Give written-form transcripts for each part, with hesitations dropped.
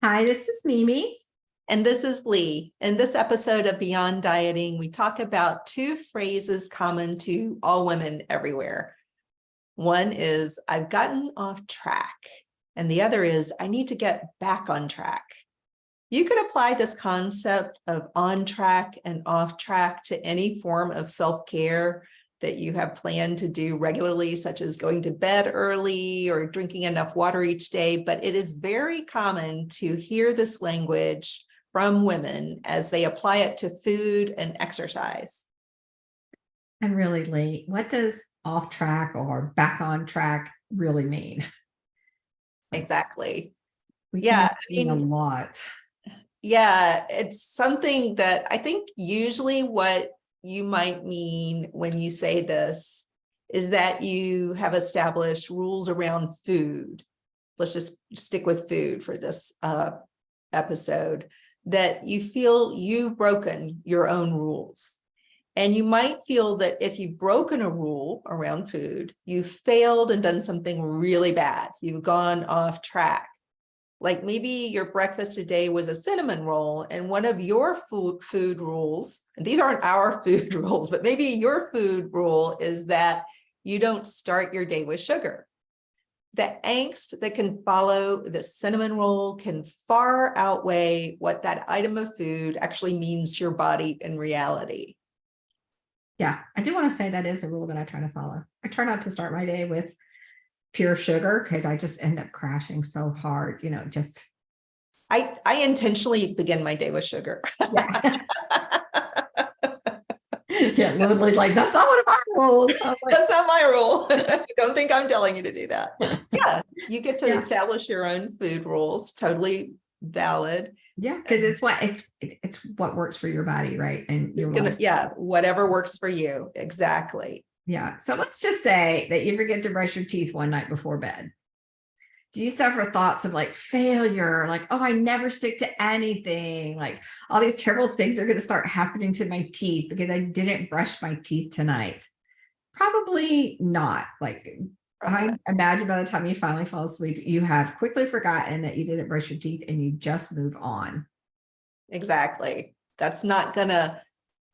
Hi, this is Mimi. And this is Lee. In this episode of Beyond Dieting, we talk about two phrases common to all women everywhere. One is, I've gotten off track. And the other is, I need to get back on track. You could apply this concept of on track and off track to any form of self-care that you have planned to do regularly, such as going to bed early or drinking enough water each day. But it is very common to hear this language from women as they apply it to food and exercise. And really, Lee, what does off track or back on track really mean? Exactly. We Yeah, can mean a lot. Yeah, it's something that I think usually what you might mean when you say this is that you have established rules around food. Let's just stick with food for this episode, that you feel you've broken your own rules. And you might feel that if you've broken a rule around food, you've failed and done something really bad. You've gone off track. Like maybe your breakfast today was a cinnamon roll, and one of your food rules, and these aren't our food rules, but maybe your food rule is that you don't start your day with sugar. The angst that can follow the cinnamon roll can far outweigh what that item of food actually means to your body in reality. Yeah, I do want to say that is a rule that I try to follow. I try not to start my day with pure sugar because I just end up crashing so hard, just. I intentionally begin my day with sugar. Yeah. Yeah, literally, like, that's not one of our rules. That's not my rule. Don't think I'm telling you to do that. Yeah, you get to establish your own food rules. Totally valid. Yeah, because it's what works for your body, right? And whatever works for you. Exactly. Yeah. So let's just say that you forget to brush your teeth one night before bed. Do you suffer thoughts of like failure, like, oh, I never stick to anything, like all these terrible things are going to start happening to my teeth because I didn't brush my teeth tonight? Probably not. Like, I imagine by the time you finally fall asleep, you have quickly forgotten that you didn't brush your teeth and you just move on. Exactly. That's not going to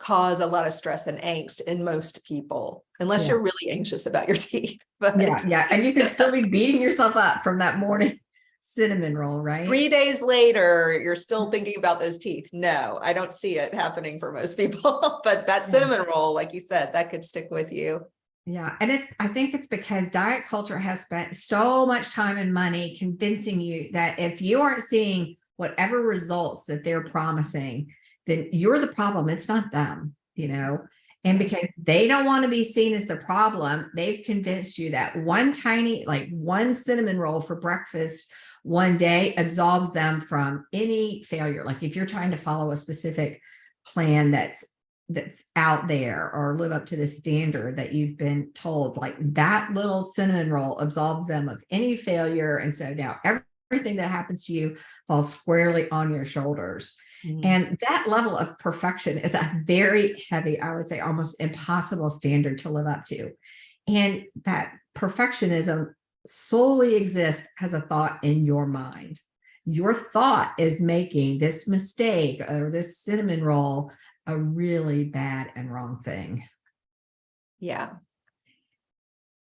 cause a lot of stress and angst in most people, unless you're really anxious about your teeth. But yeah. And you could still be beating yourself up from that morning cinnamon roll, right? 3 days later, you're still thinking about those teeth. No, I don't see it happening for most people. But that cinnamon roll, like you said, that could stick with you. Yeah. And I think it's because diet culture has spent so much time and money convincing you that if you aren't seeing whatever results that they're promising, then you're the problem. It's not them, and because they don't want to be seen as the problem, they've convinced you that one cinnamon roll for breakfast one day absolves them from any failure. Like if you're trying to follow a specific plan that's out there or live up to the standard that you've been told, like that little cinnamon roll absolves them of any failure. And so now everything that happens to you falls squarely on your shoulders. And that level of perfection is a very heavy, I would say almost impossible standard to live up to. And that perfectionism solely exists as a thought in your mind. Your thought is making this mistake or this cinnamon roll a really bad and wrong thing. Yeah.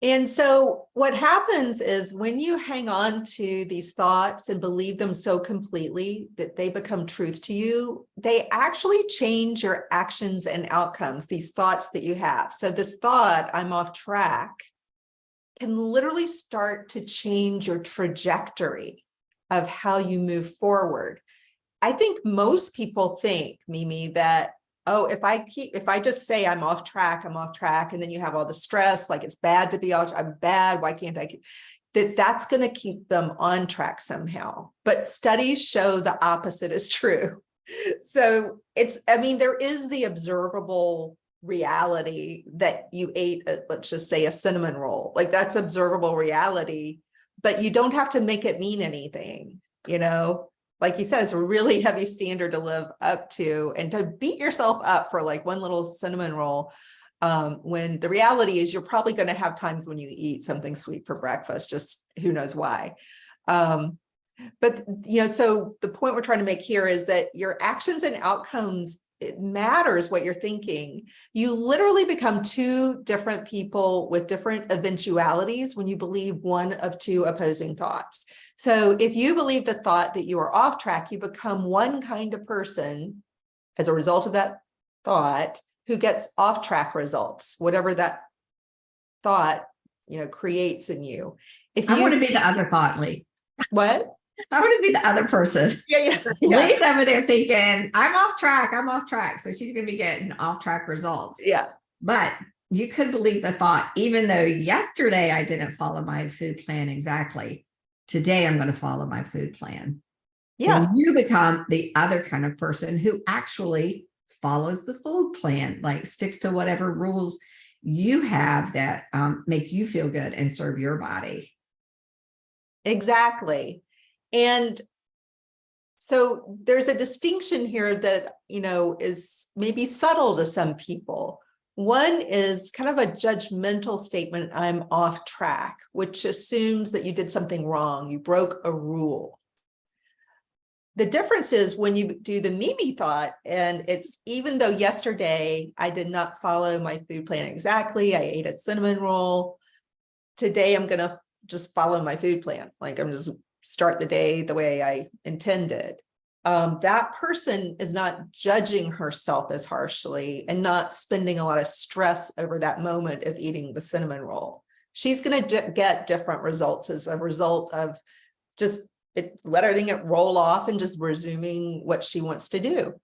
And so what happens is when you hang on to these thoughts and believe them so completely that they become truth to you, they actually change your actions and outcomes, these thoughts that you have. So this thought, I'm off track, can literally start to change your trajectory of how you move forward. I think most people think, Mimi, that if I just say I'm off track, and then you have all the stress, like it's bad to be off, I'm bad, why can't I? That's going to keep them on track somehow. But studies show the opposite is true. So there is the observable reality that you ate, let's just say a cinnamon roll, like that's observable reality, but you don't have to make it mean anything, Like you said, it's a really heavy standard to live up to, and to beat yourself up for like one little cinnamon roll, when the reality is you're probably going to have times when you eat something sweet for breakfast, just who knows why. But, so the point we're trying to make here is that your actions and outcomes, it matters what you're thinking. You literally become two different people with different eventualities when you believe one of two opposing thoughts. So if you believe the thought that you are off track, you become one kind of person as a result of that thought who gets off track results, whatever that thought, creates in you. If I you want to be the other thought, Lee. what? I want to be the other person. Yeah. Lee's over there thinking, I'm off track. I'm off track. So she's going to be getting off track results. Yeah. But you could believe the thought, even though yesterday I didn't follow my food plan exactly, today I'm going to follow my food plan. Yeah. Then you become the other kind of person who actually follows the food plan, like sticks to whatever rules you have that make you feel good and serve your body. Exactly. And so there's a distinction here that, is maybe subtle to some people. One is kind of a judgmental statement, I'm off track, which assumes that you did something wrong, you broke a rule. The difference is when you do the Mimi thought, and it's even though yesterday I did not follow my food plan exactly, I ate a cinnamon roll, today I'm going to just follow my food plan. Like I'm just start the day the way I intended. That person is not judging herself as harshly and not spending a lot of stress over that moment of eating the cinnamon roll. She's going to get different results as a result of just letting it roll off and just resuming what she wants to do.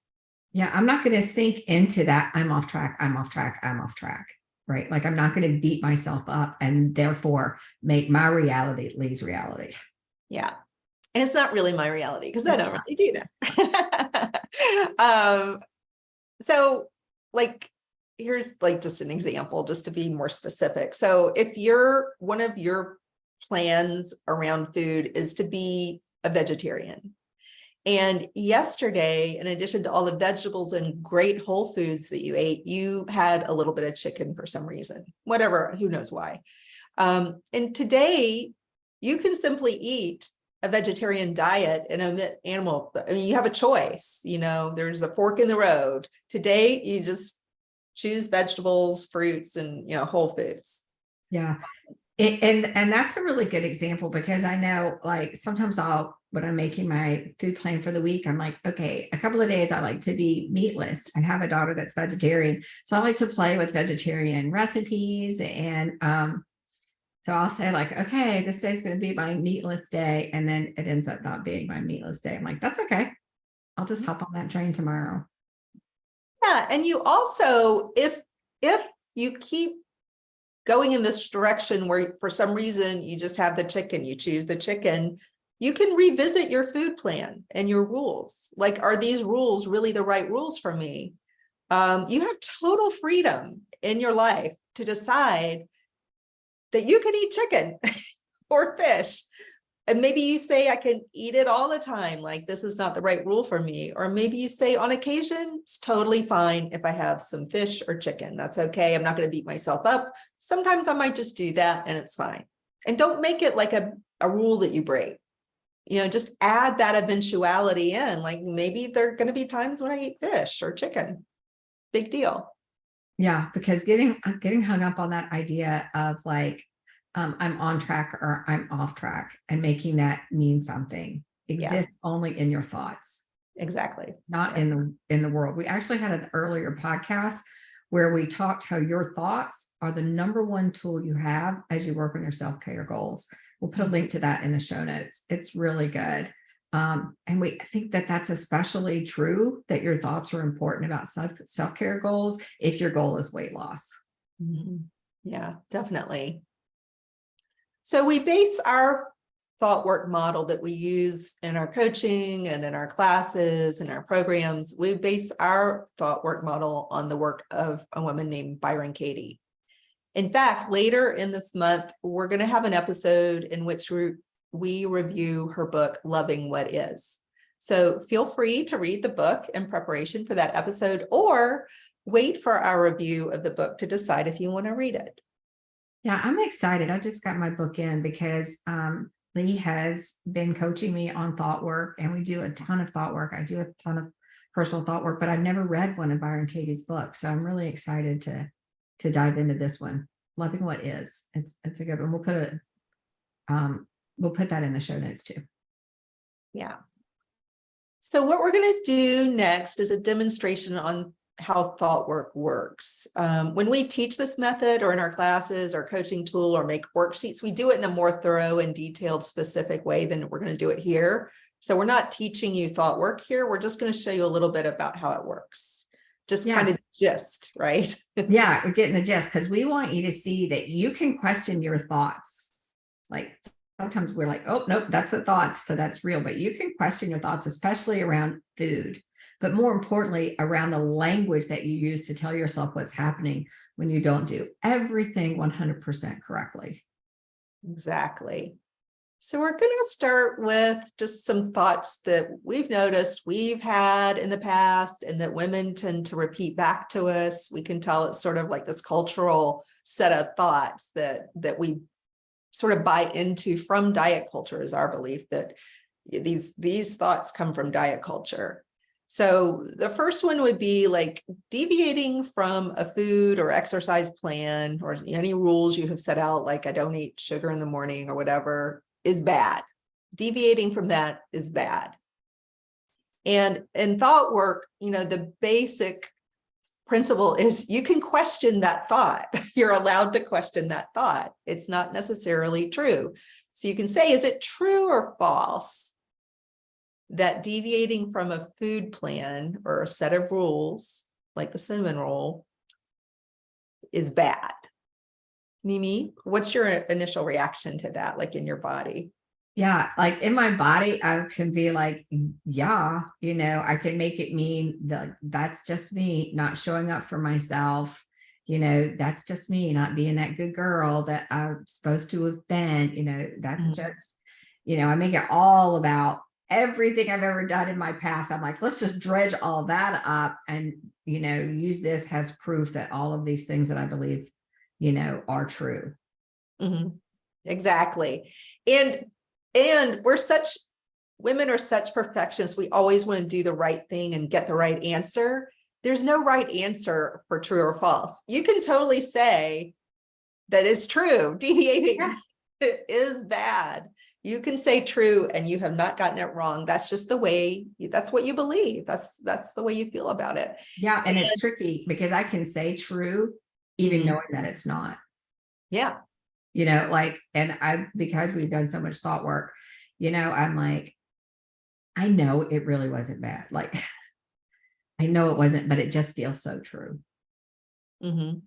Yeah, I'm not going to sink into that. I'm off track. I'm off track. I'm off track. Right. Like I'm not going to beat myself up and therefore make my reality Lee's reality. Yeah. And it's not really my reality because I don't really do that. So like, here's like just an example, just to be more specific. So if one of your plans around food is to be a vegetarian, and yesterday, in addition to all the vegetables and great whole foods that you ate, you had a little bit of chicken for some reason, whatever, who knows why. And today you can simply eat a vegetarian diet and omit animal. I mean, you have a choice, there's a fork in the road. Today, you just choose vegetables, fruits, and, whole foods. Yeah. And that's a really good example because I know like sometimes when I'm making my food plan for the week, I'm like, okay, a couple of days I like to be meatless. I have a daughter that's vegetarian. So I like to play with vegetarian recipes. And so I'll say like, okay, this day's going to be my meatless day. And then it ends up not being my meatless day. I'm like, that's okay. I'll just hop on that train tomorrow. Yeah. And you also, if you keep going in this direction where for some reason you just have the chicken, you choose the chicken, you can revisit your food plan and your rules. Like, are these rules really the right rules for me? You have total freedom in your life to decide that you can eat chicken or fish. And maybe you say, I can eat it all the time. Like, this is not the right rule for me. Or maybe you say on occasion, it's totally fine if I have some fish or chicken. That's okay. I'm not going to beat myself up. Sometimes I might just do that and it's fine. And don't make it like a rule that you break. Just add that eventuality in. Like maybe there are going to be times when I eat fish or chicken. Big deal. Yeah, because getting hung up on that idea of like, I'm on track or I'm off track and making that mean something exists only in your thoughts. Exactly. Not in the world. We actually had an earlier podcast where we talked how your thoughts are the number one tool you have as you work on your self-care goals. We'll put a link to that in the show notes. It's really good. And we think that that's especially true, that your thoughts are important about self-care goals if your goal is weight loss. Mm-hmm. Yeah, definitely. So we base our thought work model that we use in our coaching and in our classes and our programs. We base our thought work model on the work of a woman named Byron Katie. In fact, later in this month, we're going to have an episode in which we review her book, Loving What Is. So feel free to read the book in preparation for that episode, or wait for our review of the book to decide if you want to read it. Yeah, I'm excited. I just got my book in because Lee has been coaching me on thought work, and we do a ton of thought work. I do a ton of personal thought work, but I've never read one of Byron Katie's books. So I'm really excited to dive into this one. Loving What Is. It's a good one. We'll put that in the show notes too. Yeah. So what we're going to do next is a demonstration on how thought work works. When we teach this method or in our classes or coaching tool or make worksheets, we do it in a more thorough and detailed, specific way than we're going to do it here. So we're not teaching you thought work here. We're just going to show you a little bit about how it works. Just kind of the gist, right? Yeah, we're getting the gist, because we want you to see that you can question your thoughts. Like sometimes we're like, oh, nope, that's the thought. So that's real. But you can question your thoughts, especially around food, but more importantly, around the language that you use to tell yourself what's happening when you don't do everything 100% correctly. Exactly. So we're going to start with just some thoughts that we've noticed we've had in the past and that women tend to repeat back to us. We can tell it's sort of like this cultural set of thoughts that we sort of buy into from diet culture, is our belief that these thoughts come from diet culture. So the first one would be like deviating from a food or exercise plan or any rules you have set out, like I don't eat sugar in the morning or whatever, is bad. Deviating from that is bad. And in thought work, the basic principle is you can question that thought. You're allowed to question that thought. It's not necessarily true. So you can say, is it true or false that deviating from a food plan or a set of rules, like the cinnamon roll, is bad? Mimi, what's your initial reaction to that, like in your body? Yeah, like in my body, I can be like, yeah, I can make it mean that that's just me not showing up for myself. That's just me not being that good girl that I'm supposed to have been. That's just, I make it all about everything I've ever done in my past. I'm like, let's just dredge all that up and, use this as proof that all of these things that I believe, are true. Mm-hmm. Exactly. And women are such perfectionists. We always want to do the right thing and get the right answer. There's no right answer for true or false. You can totally say that it's true. Deviating is bad. You can say true and you have not gotten it wrong. That's just the way, that's what you believe. That's the way you feel about it. Yeah. And it's tricky because I can say true, even knowing that it's not. Yeah. Because we've done so much thought work, I'm like, I know it really wasn't bad. Like, I know it wasn't, but it just feels so true. Mm-hmm.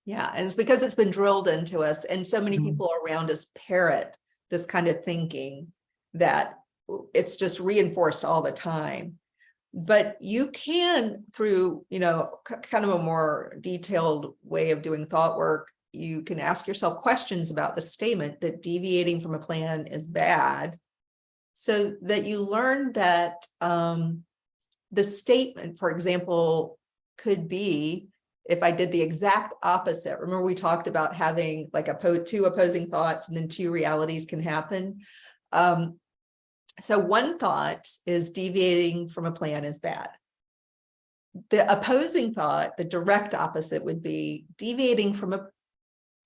Yeah. And it's because it's been drilled into us. And so many people around us parrot this kind of thinking that it's just reinforced all the time. But you can, through, kind of a more detailed way of doing thought work, you can ask yourself questions about the statement that deviating from a plan is bad, so that you learn that the statement, for example, could be, if I did the exact opposite. Remember, we talked about having like two opposing thoughts and then two realities can happen. So one thought is deviating from a plan is bad. The opposing thought, the direct opposite, would be deviating from a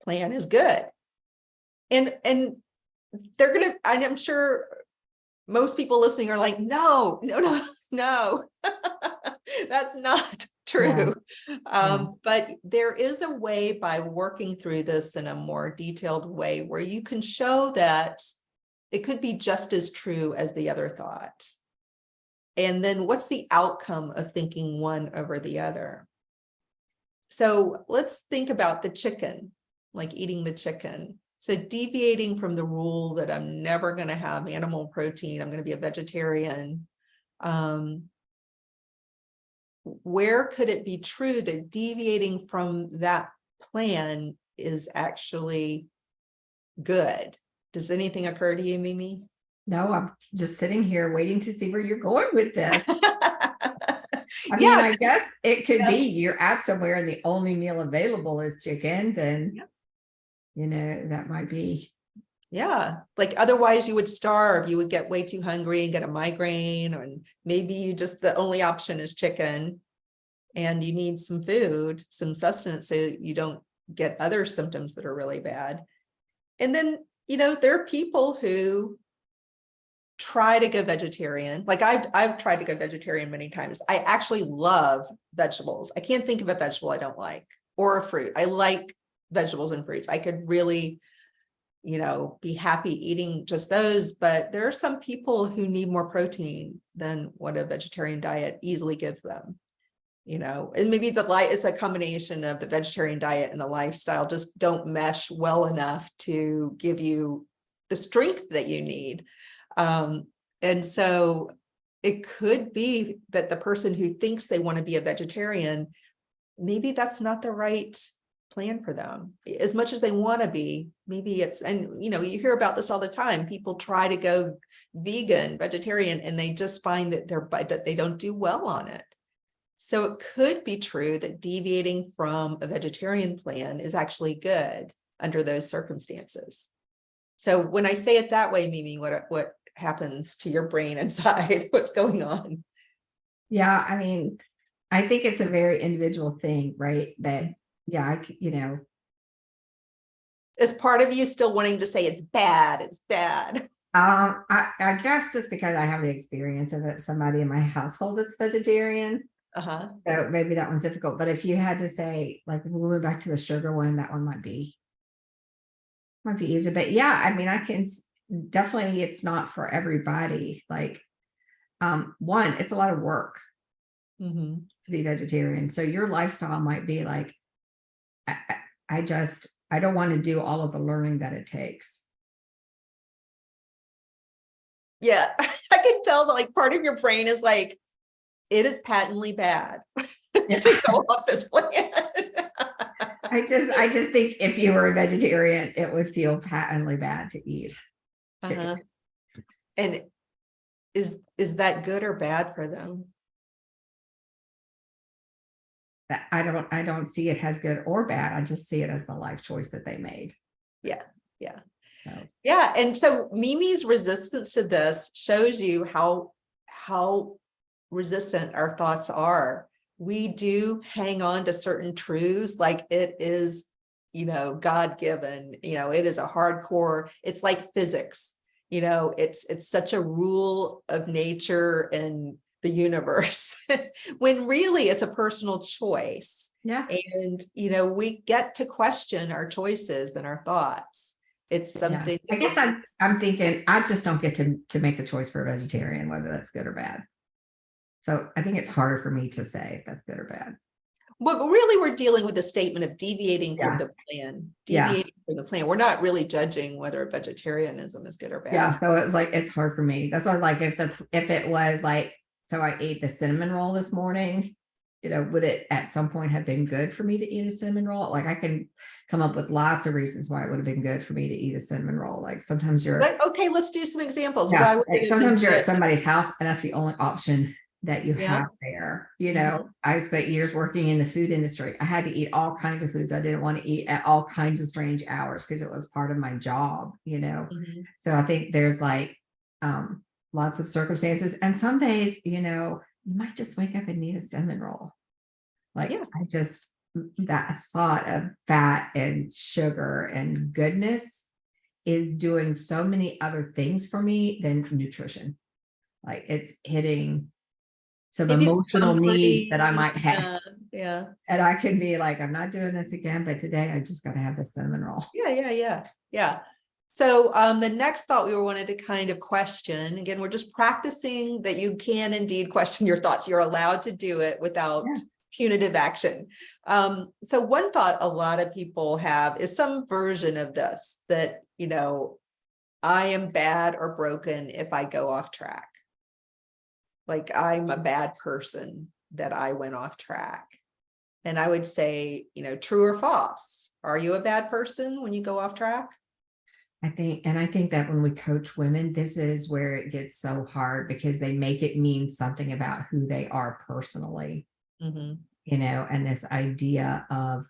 plan is good. And they're going to, I'm sure most people listening are like, no, that's not true. But there is a way, by working through this in a more detailed way, where you can show that it could be just as true as the other thought. And then what's the outcome of thinking one over the other? So let's think about the chicken, like eating the chicken. So deviating from the rule that I'm never going to have animal protein, I'm going to be a vegetarian. Where could it be true that deviating from that plan is actually good? Does anything occur to you, Mimi? No, I'm just sitting here waiting to see where you're going with this. I mean, I guess it could be you're at somewhere and the only meal available is chicken, then, that might be. Yeah, like otherwise you would starve, you would get way too hungry and get a migraine, and maybe you just, the only option is chicken. And you need some food, some sustenance, so you don't get other symptoms that are really bad. And then, there are people who try to go vegetarian. Like I've tried to go vegetarian many times. I actually love vegetables. I can't think of a vegetable I don't like, or a fruit. I like vegetables and fruits. I could really, be happy eating just those, but there are some people who need more protein than what a vegetarian diet easily gives them. And maybe the light is a combination of the vegetarian diet and the lifestyle just don't mesh well enough to give you the strength that you need. And so it could be that the person who thinks they want to be a vegetarian, maybe that's not the right plan for them. As much as they want to be, maybe it's, and you hear about this all the time. People try to go vegan, vegetarian, and they just find that they don't do well on it. So it could be true that deviating from a vegetarian plan is actually good under those circumstances. So when I say it that way, Mimi, what happens to your brain inside? What's going on? Yeah, I mean, I think it's a very individual thing, right? But yeah, Is part of you still wanting to say it's bad? It's bad. I guess just because I have the experience of it, somebody in my household that's vegetarian, Uh-huh. so maybe that one's difficult. But if you had to say, like, if we went back to the sugar one, that one might be easier. But yeah, I mean, definitely, it's not for everybody. Like, one, it's a lot of work Mm-hmm. to be vegetarian. So your lifestyle might be like, I don't want to do all of the learning that it takes. Yeah, I can tell that like part of your brain is like, it is patently bad to go off this plan. I just think if you were a vegetarian, it would feel patently bad to eat chicken. Uh-huh. And is that good or bad for them? I don't see it as good or bad. I just see it as the life choice that they made. Yeah. Yeah. So Yeah. And so Mimi's resistance to this shows you how resistant our thoughts are. We do hang on to certain truths like it is, God-given, it is a hardcore, it's like physics, it's such a rule of nature and the universe when really it's a personal choice. yeah. And, we get to question our choices and our thoughts. It's something I guess I'm thinking I just don't get to make the choice for a vegetarian, whether that's good or bad. So I think it's harder for me to say if that's good or bad. But really, we're dealing with a statement of deviating from the plan. Deviating from the plan. We're not really judging whether vegetarianism is good or bad. Yeah. So it's like it's hard for me. That's why, like, if it was like, so I ate the cinnamon roll this morning, would it at some point have been good for me to eat a cinnamon roll? Like, I can come up with lots of reasons why it would have been good for me to eat a cinnamon roll. Like sometimes Okay, let's do some examples. Yeah, Why would like sometimes you're at somebody's house and that's the only option that you Yeah. have there. I spent years working in the food industry. I had to eat all kinds of foods I didn't want to eat at all kinds of strange hours because it was part of my job, Mhm. So I think there's like lots of circumstances. And some days, you might just wake up and need a cinnamon roll. Like Yeah. that thought of fat and sugar and goodness is doing so many other things for me than nutrition. Like it's hitting some Maybe it's emotional needs that I comforting. might have. Yeah. And I can be like, I'm not doing this again, but today I just got to have the cinnamon roll. Yeah. So the next thought we wanted to kind of question, again, we're just practicing that you can indeed question your thoughts. You're allowed to do it without punitive action. So one thought a lot of people have is some version of this, that, I am bad or broken if I go off track. Like I'm a bad person that I went off track. And I would say, true or false? Are you a bad person when you go off track? I think that when we coach women, this is where it gets so hard because they make it mean something about who they are personally, Mm-hmm. And this idea of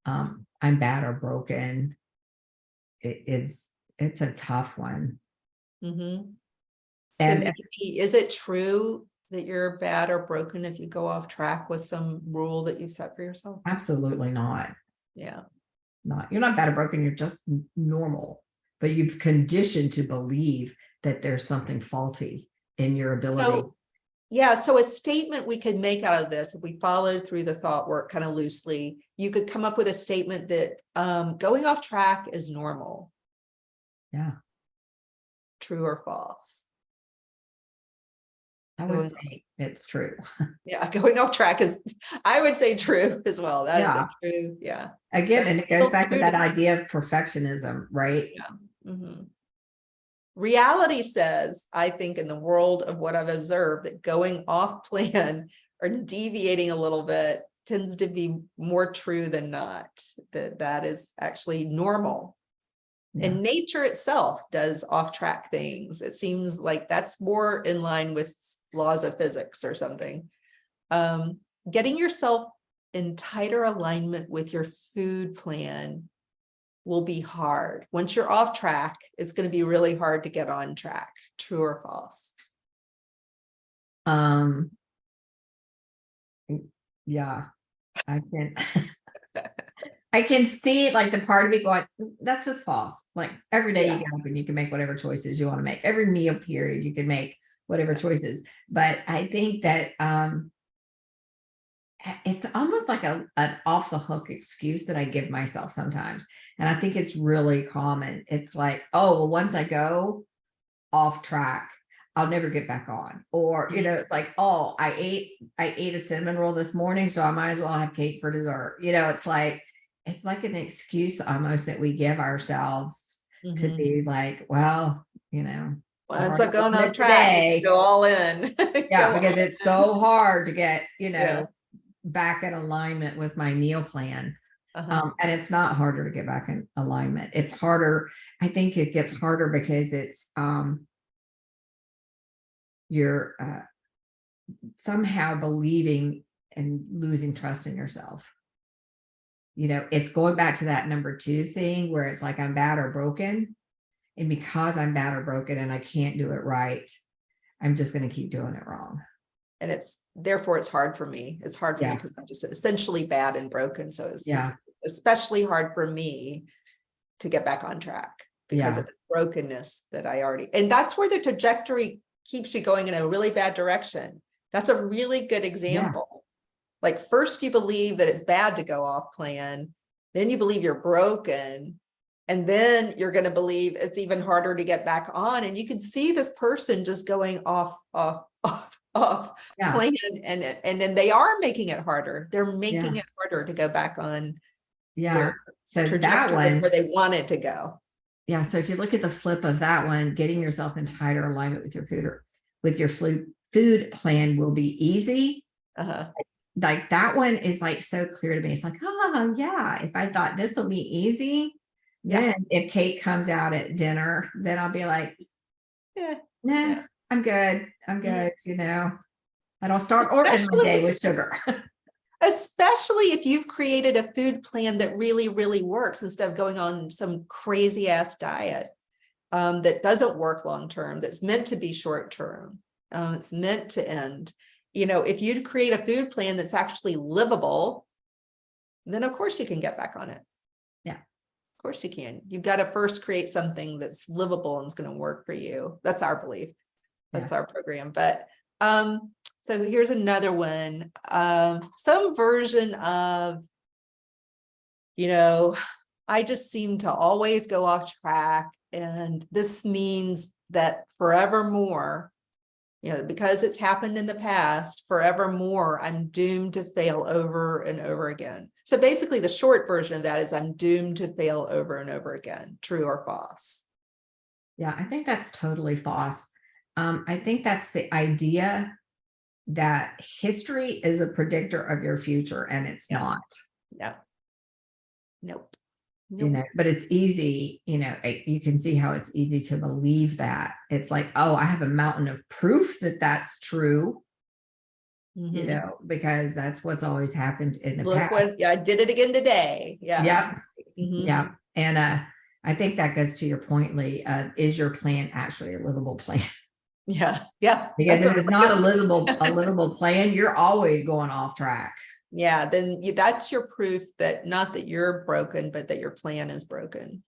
I'm bad or broken is it's a tough one. Mhm. So And maybe, is it true that you're bad or broken if you go off track with some rule that you set for yourself? absolutely not. Yeah. You're not bad or broken, you're just normal. But you've conditioned to believe that there's something faulty in your ability. So, yeah, so a statement we could make out of this, if we followed through the thought work kind of loosely, you could come up with a statement that going off track is normal. Yeah, True or false? I Going would say it's true. Yeah, going off track is, I would say true as well. That is Yeah. a true, yeah. Again, That and it goes feels back to true that me. idea of perfectionism, right? Yeah. Mhm. Reality says, I think in the world of what I've observed, that going off plan or deviating a little bit tends to be more true than not, that is actually normal. Yeah. And nature itself does off track things. It seems like that's more in line with laws of physics or something. Getting yourself in tighter alignment with your food plan will be hard. Once you're off track, it's going to be really hard to get on track. True or false? Um, yeah, I can I can see like the part of me going, that's just false. Like every day you Yeah. get up and you can make whatever choices you want to make. Every meal period you can make whatever choices. But I think that it's almost like an off the hook excuse that I give myself sometimes. And I think it's really common. It's like, oh, well, once I go off track, I'll never get back on. Or, you know, it's like, oh, I ate a cinnamon roll this morning, so I might as well have cake for dessert. You know, it's like an excuse almost that we give ourselves to Mhm. be like, well, you know, I've Once already I've gone done off it track, you today. go all in. Yeah, Go because all it's so hard to get, Yeah. back in alignment with my meal plan. Uh-huh. And it's not harder to get back in alignment. It's harder. I think it gets harder because it's you're somehow believing and losing trust in yourself. You know, it's going back to that number 2 thing where it's like I'm bad or broken. And because I'm bad or broken and I can't do it right, I'm just going to keep doing it wrong. And it's therefore it's hard for me. It's hard for me Yeah. because I'm just essentially bad and broken. So it's Yeah. especially hard for me to get back on track because Yeah. of the brokenness that I already, and that's where the trajectory keeps you going in a really bad direction. That's a really good example. Like first you believe that it's bad to go off plan, then you believe you're broken, and then you're going to believe it's even harder to get back on. And you can see this person just going off Yeah. plan, and then they are making it harder. They're making Yeah. it harder to go back on Yeah. their So that trajectory one, where they wanted to go. yeah. So if you look at the flip of that one, getting yourself in tighter alignment with your food or with your food plan will be easy. Uh-huh. Like that one is like so clear to me. It's like, oh yeah, if I thought this will be easy, Yeah. then if cake comes out at dinner, then I'll be like, Yeah. nah, Yeah. I'm good. I'm Mhm. good. You know, I don't start ordering my day with sugar. Especially if you've created a food plan that really, really works instead of going on some crazy ass diet that doesn't work long term, that's meant to be short term. It's meant to end. You know, if you create a food plan that's actually livable, then of course you can get back on it. Yeah. Of course you can. You've got to first create something that's livable and is going to work for you. That's our belief. That's our program. But so here's another one. Some version of, you know, I just seem to always go off track. And this means that forevermore, you know, because it's happened in the past, forevermore, I'm doomed to fail over and over again. So basically the short version of that is I'm doomed to fail over and over again. True or false? Yeah, I think that's totally false. I think that's the idea that history is a predictor of your future, and it's Yeah. not. No. Nope. You know, but it's easy, you know, you can see how it's easy to believe that. It's like, oh, I have a mountain of proof that that's true, you Mhm. know, because that's what's always happened in the Look past. what, yeah, I did it again today. Yeah. Yeah. Mhm. Yeah. And I think that goes to your point, Lee. Is your plan actually a livable plan? Yeah, yeah. Because That's a if it's really not good- a livable plan, you're always going off track. Yeah, then that's your proof that not that you're broken, but that your plan is broken.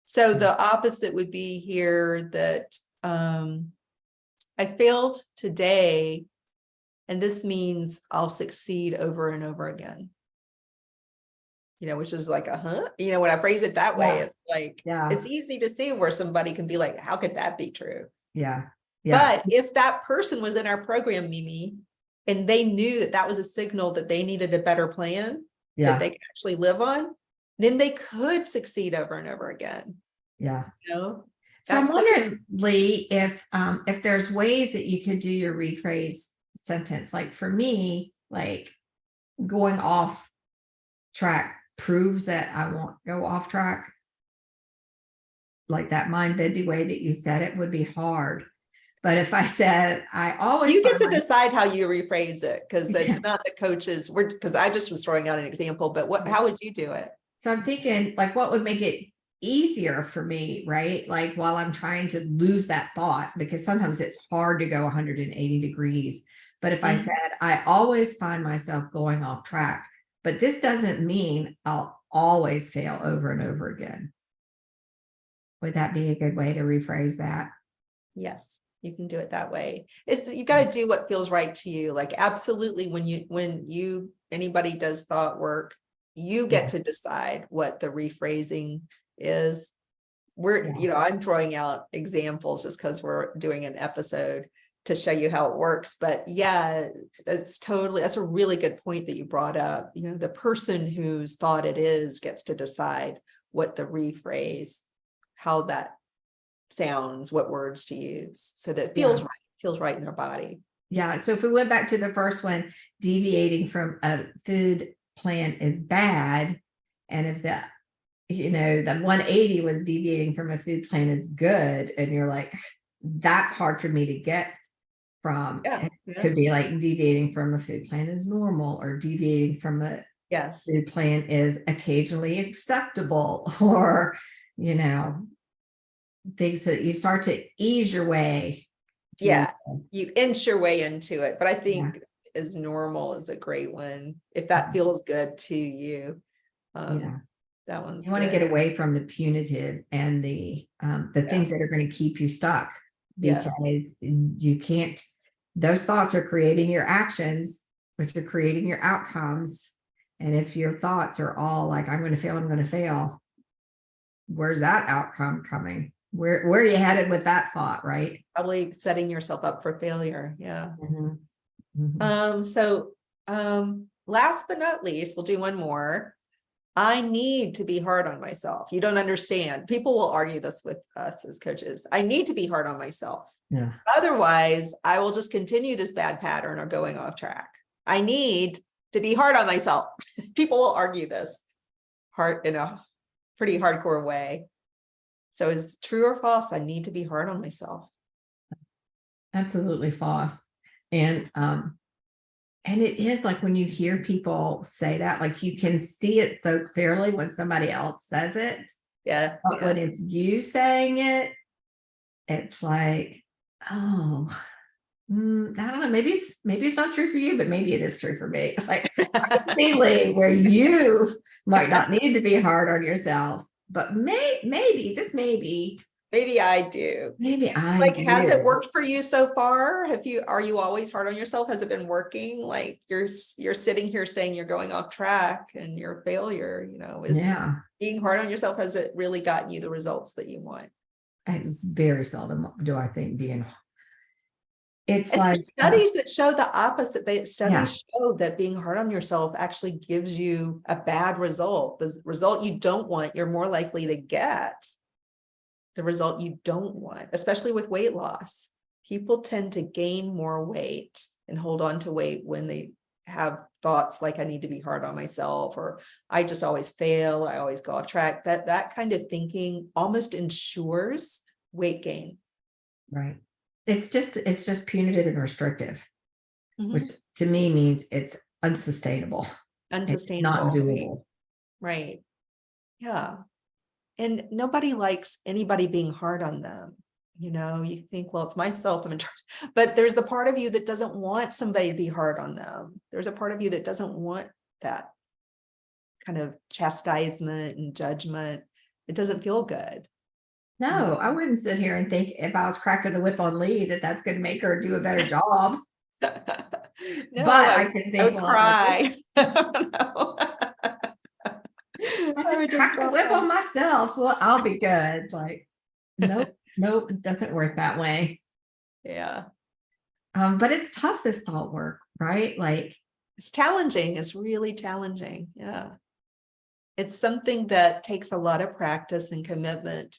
So the opposite would be here that I failed today, and this means I'll succeed over and over again. Which is like when I phrase it that way, Yeah. it's like Yeah. it's easy to see where somebody can be like, how could that be true? Yeah. Yeah. But if that person was in our program, Mimi, and they knew that that was a signal that they needed a better plan that Yeah. they could actually live on, then they could succeed over and over again. Yeah. So I'm that's wondering, Lee, if there's ways that you could do your rephrase sentence. Like for me, like going off track proves that I won't go off track. Like that mind bendy way that you said it would be hard. But if I said, I always you get to find decide how you rephrase it, because Yeah. it's not the coaches. Because I just was throwing out an example, but how would you do it? So I'm thinking, like, what would make it easier for me, right? Like while I'm trying to lose that thought, because sometimes it's hard to go 180 degrees. But if I Mhm. said, I always find myself going off track, but this doesn't mean I'll always fail over and over again. Would that be a good way to rephrase that? Yes, you can do it that way. You got to do what feels right to you. Like absolutely, when anybody does thought work, you get to decide what the rephrasing is. I'm throwing out examples just because we're doing an episode to show you how it works. But yeah, that's a really good point that you brought up. The person whose thought it is gets to decide what the rephrase, how that sounds, what words to use, so that it feels right in their body. Yeah. So if we went back to the first one, deviating from a food plan is bad. And if the 180 was deviating from a food plan is good. And you're like, that's hard for me to get from. Yeah. It could be like deviating from a food plan is normal, or deviating from a Yes. food plan is occasionally acceptable, or, things that you start to ease your way. You inch your way into it. But I think as normal is a great one. If that feels good to you. That one's you want to get away from the punitive and the things that are going to keep you stuck, because you can't, those thoughts are creating your actions, which are creating your outcomes. And if your thoughts are all like, I'm going to fail, where's that outcome coming? Where are you headed with that thought, right? Probably setting yourself up for failure. Yeah. Mm-hmm. Last but not least, we'll do one more. I need to be hard on myself. You don't understand. People will argue this with us as coaches. I need to be hard on myself. Yeah. Otherwise, I will just continue this bad pattern of going off track. I need to be hard on myself. People will argue this in a pretty hardcore way. So is it true or false? I need to be hard on myself. Absolutely false. And it is like when you hear people say that, like you can see it so clearly when somebody else says it. Yeah. But when it's you saying it, it's like, oh, I don't know. Maybe it's not true for you, but maybe it is true for me. Like Lee, where you might not need to be hard on yourself, but maybe just maybe I do. Has it worked for you so far? Are you always hard on yourself? Has it been working? Like you're sitting here saying you're going off track and you're a failure, being hard on yourself, has it really gotten you the results that you want? And very seldom do I think it's like studies that show the opposite. Studies show that being hard on yourself actually gives you a bad result. The result you don't want, you're more likely to get the result you don't want, especially with weight loss. People tend to gain more weight and hold on to weight when they have thoughts like I need to be hard on myself, or I just always fail, I always go off track. That kind of thinking almost ensures weight gain. Right. It's just punitive and restrictive, which to me means it's unsustainable. It's not doable. Right. Yeah. And nobody likes anybody being hard on them. You think, well, it's myself, I'm in charge. But there's the part of you that doesn't want somebody to be hard on them. There's a part of you that doesn't want that kind of chastisement and judgment. It doesn't feel good. No, I wouldn't sit here and think if I was cracking the whip on Lee that that's going to make her do a better job. No, But I I can I think, would well, cry. No. I I just would crack the whip cry. on myself. Well, I'll be good. Like, nope, nope, it doesn't work that way. Yeah, But it's tough, this thought work, right? Like, it's challenging. It's really challenging. Yeah. It's something that takes a lot of practice and commitment.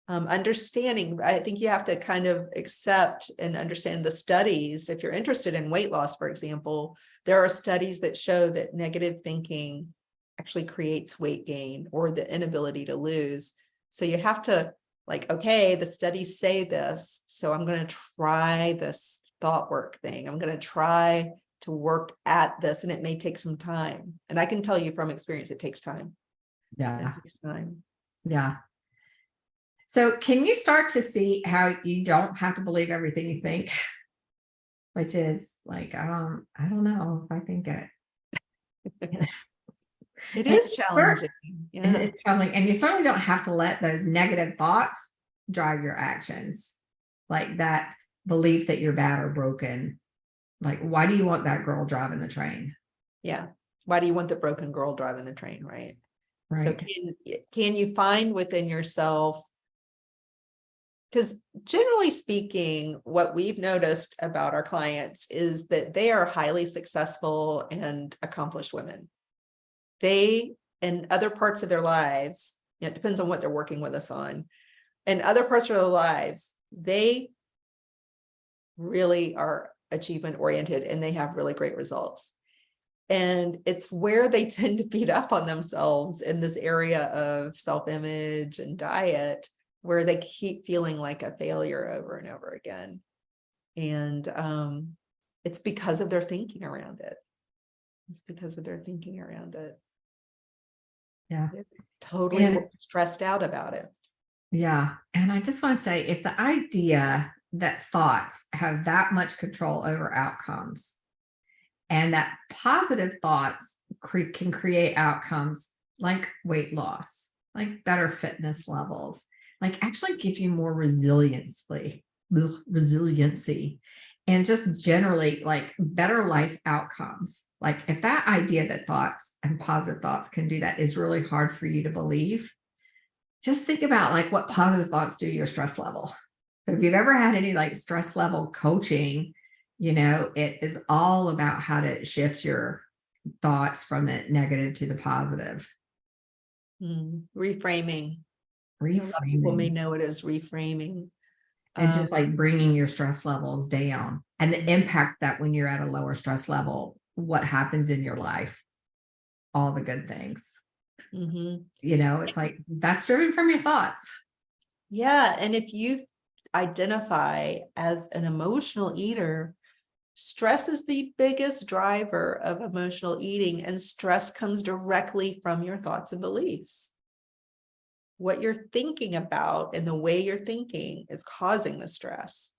Understanding, I think you have to kind of accept and understand the studies. If you're interested in weight loss, for example, there are studies that show that negative thinking actually creates weight gain or the inability to lose. So you have to like, okay, the studies say this, so I'm going to try this thought work thing. I'm going to try to work at this, and it may take some time. And I can tell you from experience, it takes time. It yeah, takes time. yeah. So can you start to see how you don't have to believe everything you think? Which is like, I don't know if I think it. It And is challenging. Yeah. it's challenging, and you certainly don't have to let those negative thoughts drive your actions, like that belief that you're bad or broken. Like, why do you want that girl driving the train? Yeah. Why do you want the broken girl driving the train, right? So Right. can you find within yourself, because generally speaking, what we've noticed about our clients is that they are highly successful and accomplished women. They, in other parts of their lives, it depends on what they're working with us on, in other parts of their lives, they really are achievement oriented and they have really great results. And it's where they tend to beat up on themselves in this area of self-image and diet, where they keep feeling like a failure over and over again. And it's because of their thinking around it. It's because of their thinking around it. Yeah. They're totally stressed out about it. Yeah. And I just want to say, if the idea that thoughts have that much control over outcomes, and that positive thoughts can create outcomes like weight loss, like better fitness levels, like actually give you more resiliency, and just generally like better life outcomes. Like if that idea that thoughts and positive thoughts can do that is really hard for you to believe, just think about like what positive thoughts do to your stress level. So if you've ever had any like stress level coaching, it is all about how to shift your thoughts from the negative to the positive. Reframing. A lot of people may Reframing, know it as reframing. and just like bringing your stress levels down, and the impact that when you're at a lower stress level, what happens in your life, all the good things. Mhm. It's like that's driven from your thoughts. Yeah. And if you identify as an emotional eater, stress is the biggest driver of emotional eating, and stress comes directly from your thoughts and beliefs. What you're thinking about and the way you're thinking is causing the stress.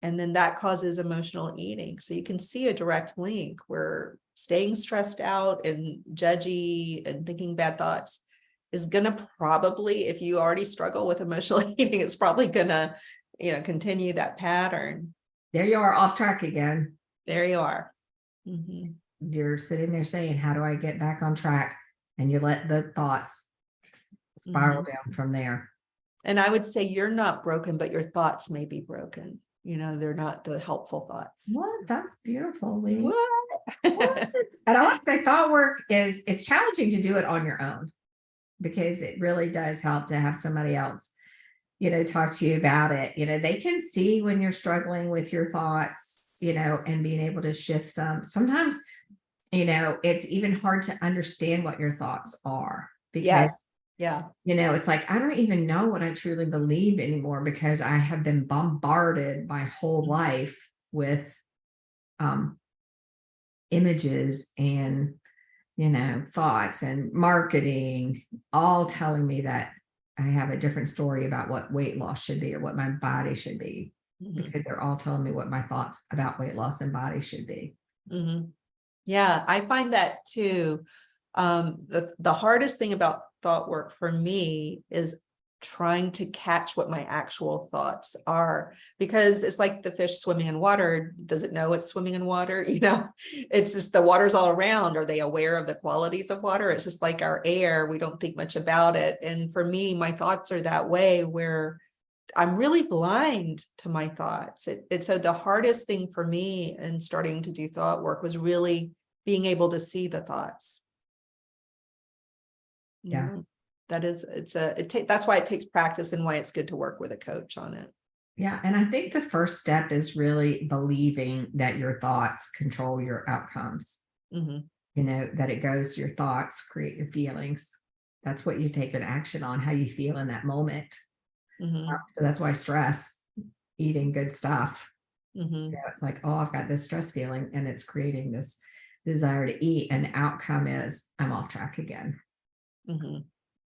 And then that causes emotional eating. So you can see a direct link where staying stressed out and judgy and thinking bad thoughts is going to probably, if you already struggle with emotional eating, it's probably going to, continue that pattern. There you are, off track again. There you are. Mhm. You're sitting there saying, how do I get back on track? And you let the thoughts spiral down from there. And I would say you're not broken, but your thoughts may be broken. They're not the helpful thoughts. What? That's beautiful, Lee. What? And I would say thought work it's challenging to do it on your own, because it really does help to have somebody else, talk to you about it. They can see when you're struggling with your thoughts, and being able to shift them. Sometimes, it's even hard to understand what your thoughts are, because Yes. Yeah. it's like, I don't even know what I truly believe anymore, because I have been bombarded my whole life with images and thoughts and marketing, all telling me that I have a different story about what weight loss should be or what my body should be, Mhm. because they're all telling me what my thoughts about weight loss and body should be. Mhm. Yeah, I find that too. The hardest thing about thought work for me is trying to catch what my actual thoughts are, because it's like the fish swimming in water. Does it know it's swimming in water? It's just the water's all around. Are they aware of the qualities of water? It's just like our air. We don't think much about it. And for me, my thoughts are that way, where I'm really blind to my thoughts. So the hardest thing for me in starting to do thought work was really being able to see the thoughts. Yeah. That's why it takes practice and why it's good to work with a coach on it. Yeah. And I think the first step is really believing that your thoughts control your outcomes, Mhm. that it goes, your thoughts create your feelings. That's what you take an action on, how you feel in that moment. Mhm. So that's why stress, eating good stuff, Mhm. it's like, oh, I've got this stress feeling and it's creating this desire to eat. And the outcome is I'm off track again. Mhm.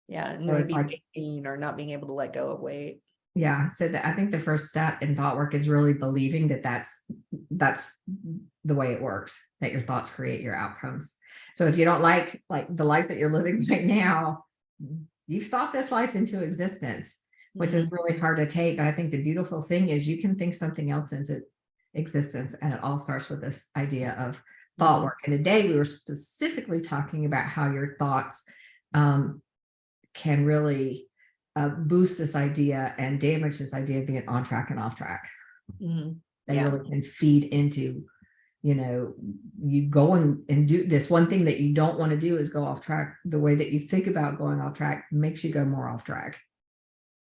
Yeah, and So it's maybe like, weight gain or not being able to let go of weight. yeah. So I think the first step in thought work is really believing that that's the way it works, that your thoughts create your outcomes. So if you don't like the life that you're living right now, you've thought this life into existence, which is Mhm. really hard to take. But I think the beautiful thing is you can think something else into existence. And it all starts with this idea of thought Mhm. work. And today we were specifically talking about how your thoughts can really boost this idea and damage this idea of being on track and off track. Mhm. They Yeah. really can feed into, you going and do this one thing that you don't want to do is go off track. The way that you think about going off track makes you go more off track.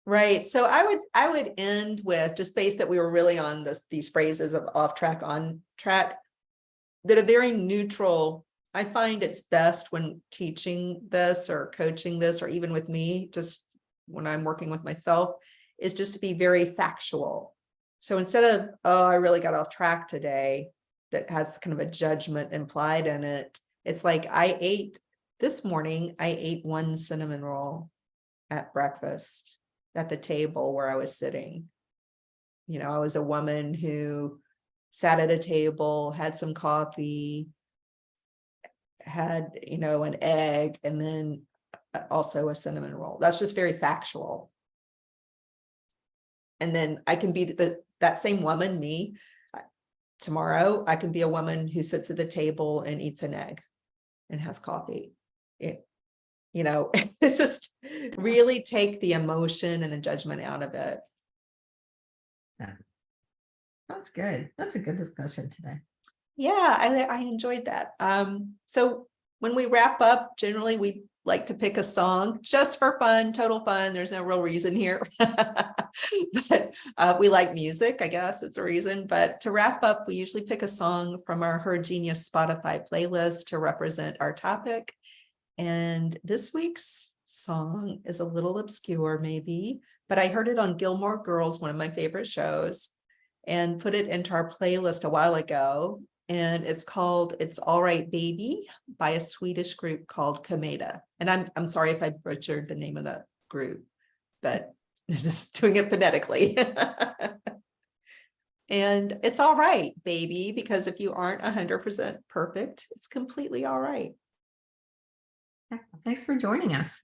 Right. So I would end with, just based that we were really on these phrases of off track, on track, that are very neutral. I find it's best when teaching this or coaching this, or even with me, just when I'm working with myself, is just to be very factual. So instead of, oh, I really got off track today, that has kind of a judgment implied in it. It's like, this morning, I ate one cinnamon roll at breakfast at the table where I was sitting. I was a woman who sat at a table, had some coffee, had, an egg, and then also a cinnamon roll. That's just very factual. And then I can be that same woman, me. Tomorrow, I can be a woman who sits at the table and eats an egg and has coffee. It's just really take the emotion and the judgment out of it. Yeah. That's good. That's a good discussion today. Yeah, I enjoyed that. So when we wrap up, generally we like to pick a song just for fun, total fun. There's no real reason here. But we like music, I guess it's the reason. But to wrap up, we usually pick a song from our Her Genius Spotify playlist to represent our topic. And this week's song is a little obscure, maybe, but I heard it on Gilmore Girls, one of my favorite shows, and put it into our playlist a while ago. And it's called It's All Right, Baby by a Swedish group called Komeda. And I'm sorry if I butchered the name of that group, but just doing it phonetically. And it's all right, baby, because if you aren't 100% perfect, it's completely all right. Yeah. Thanks for joining us.